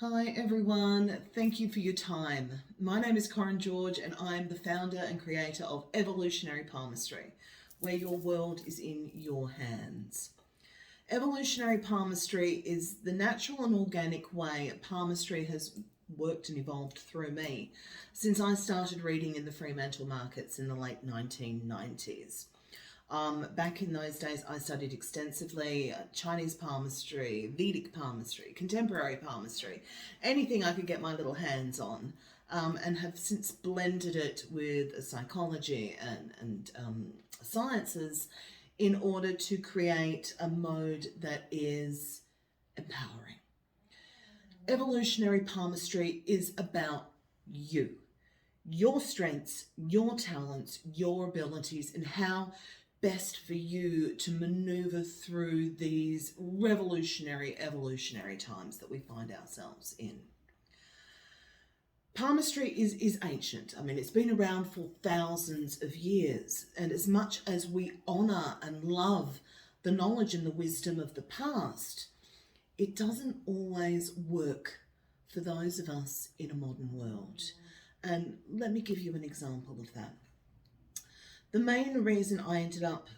Hi everyone, thank you for your time. My name is Corinne George and I'm the founder and creator of Evolutionary Palmistry, where your world is in your hands. Evolutionary Palmistry is the natural and organic way palmistry has worked and evolved through me since I started reading in the Fremantle markets in the late 1990s. Back in those days, I studied extensively Chinese palmistry, Vedic palmistry, contemporary palmistry, anything I could get my little hands on, and have since blended it with psychology and sciences in order to create a mode that is empowering. Evolutionary palmistry is about you, your strengths, your talents, your abilities, and how best for you to maneuver through these evolutionary times that we find ourselves in. Palmistry is ancient. I mean, it's been around for thousands of years, and as much as we honour and love the knowledge and the wisdom of the past, it doesn't always work for those of us in a modern world. And let me give you an example of that. The main reason I ended up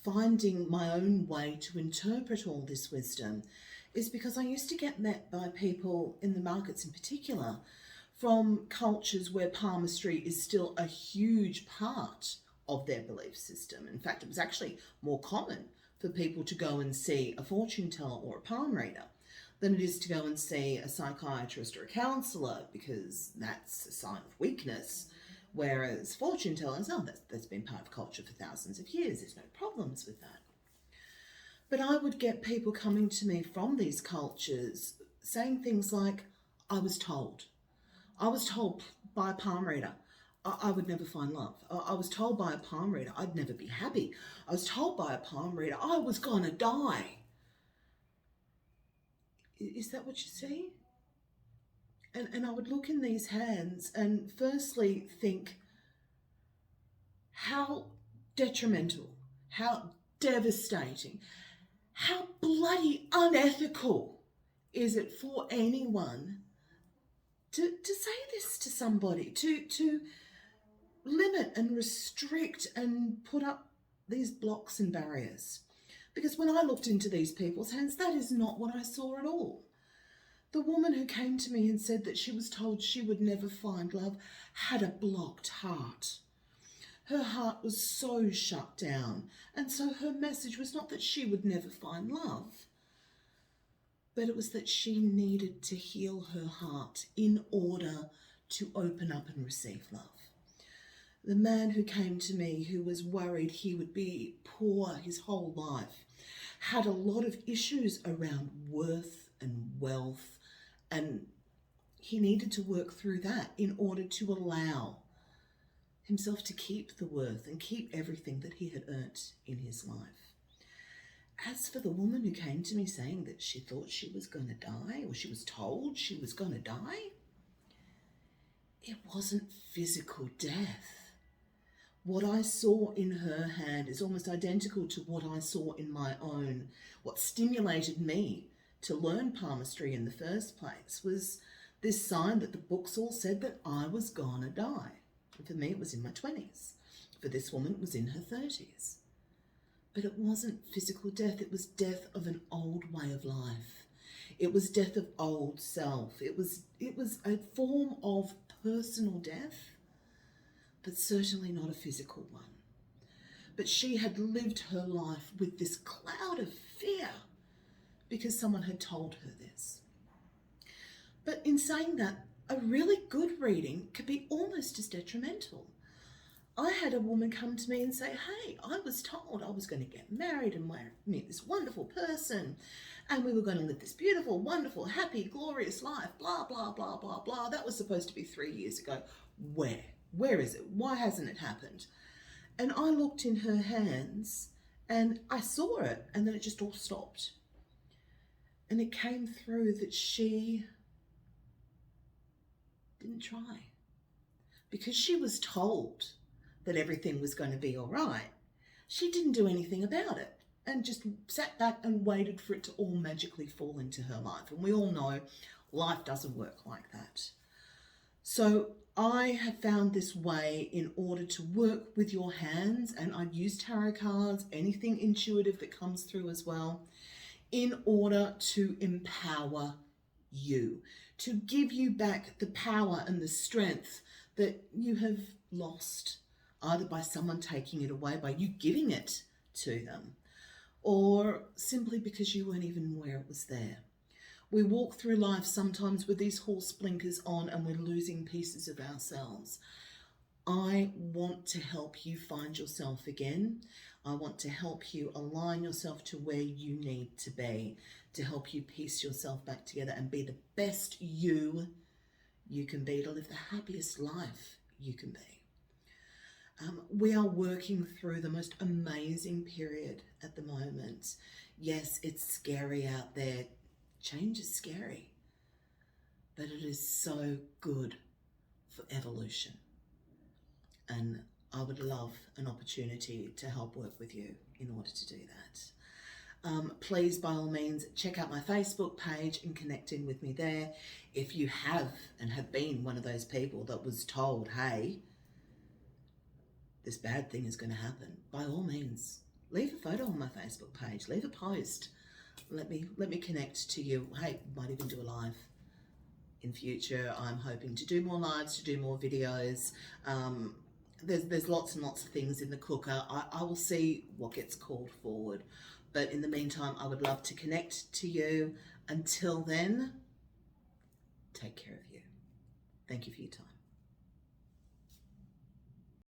finding my own way to interpret all this wisdom is because I used to get met by people in the markets in particular from cultures where palmistry is still a huge part of their belief system. In fact, it was actually more common for people to go and see a fortune teller or a palm reader than it is to go and see a psychiatrist or a counsellor, because that's a sign of weakness. Whereas fortune tellers, that's been part of culture for thousands of years. There's no problems with that. But I would get people coming to me from these cultures saying things like, I was told by a palm reader I would never find love. I was told by a palm reader I'd never be happy. I was told by a palm reader I was gonna die. Is that what you see? And I would look in these hands and firstly think, how detrimental, how devastating, how bloody unethical is it for anyone to say this to somebody, to limit and restrict and put up these blocks and barriers. Because when I looked into these people's hands, that is not what I saw at all. The woman who came to me and said that she was told she would never find love had a blocked heart. Her heart was so shut down, and so her message was not that she would never find love, but it was that she needed to heal her heart in order to open up and receive love. The man who came to me, who was worried he would be poor his whole life, had a lot of issues around worth and wealth, and he needed to work through that in order to allow himself to keep the worth and keep everything that he had earned in his life. As for the woman who came to me saying that she thought she was going to die, or she was told she was going to die, it wasn't physical death. What I saw in her hand is almost identical to what I saw in my own. What stimulated me to learn palmistry in the first place was this sign that the books all said that I was gonna die. And for me, it was in my 20s. For this woman, it was in her 30s. But it wasn't physical death. It was death of an old way of life. It was death of old self. It was a form of personal death, but certainly not a physical one. But she had lived her life with this cloud of fear because someone had told her this. But in saying that, a really good reading could be almost as detrimental. I had a woman come to me and say, hey, I was told I was going to get married and meet this wonderful person, and we were going to live this beautiful, wonderful, happy, glorious life, blah, blah, blah, blah, blah. That was supposed to be 3 years ago. Where? Where is it? Why hasn't it happened? And I looked in her hands and I saw it, and then it just all stopped. And it came through that she didn't try. Because she was told that everything was going to be all right, she didn't do anything about it and just sat back and waited for it to all magically fall into her life. And we all know Life doesn't work like that. So I have found this way in order to work with your hands, and I use tarot cards, anything intuitive that comes through as well, in order to empower you, to give you back the power and the strength that you have lost, either by someone taking it away, by you giving it to them, or simply because you weren't even aware it was there. We walk through life sometimes with these horse blinkers on and we're losing pieces of ourselves. I want to help you find yourself again. I want to help you align yourself to where you need to be, to help you piece yourself back together and be the best you can be, to live the happiest life you can be. We are working through the most amazing period at the moment. Yes, it's scary out there. Change is scary, but it is so good for evolution. And I would love an opportunity to help work with you in order to do that. Please, by all means, check out my Facebook page and connect in with me there. If you have been one of those people that was told, hey, this bad thing is going to happen, by all means, leave a photo on my Facebook page, leave a post. Let me connect to you. Hey, might even do a live in future. I'm hoping to do more lives, to do more videos. There's lots and lots of things in the cooker. I will see what gets called forward. But in the meantime, I would love to connect to you. Until then, take care of you. Thank you for your time.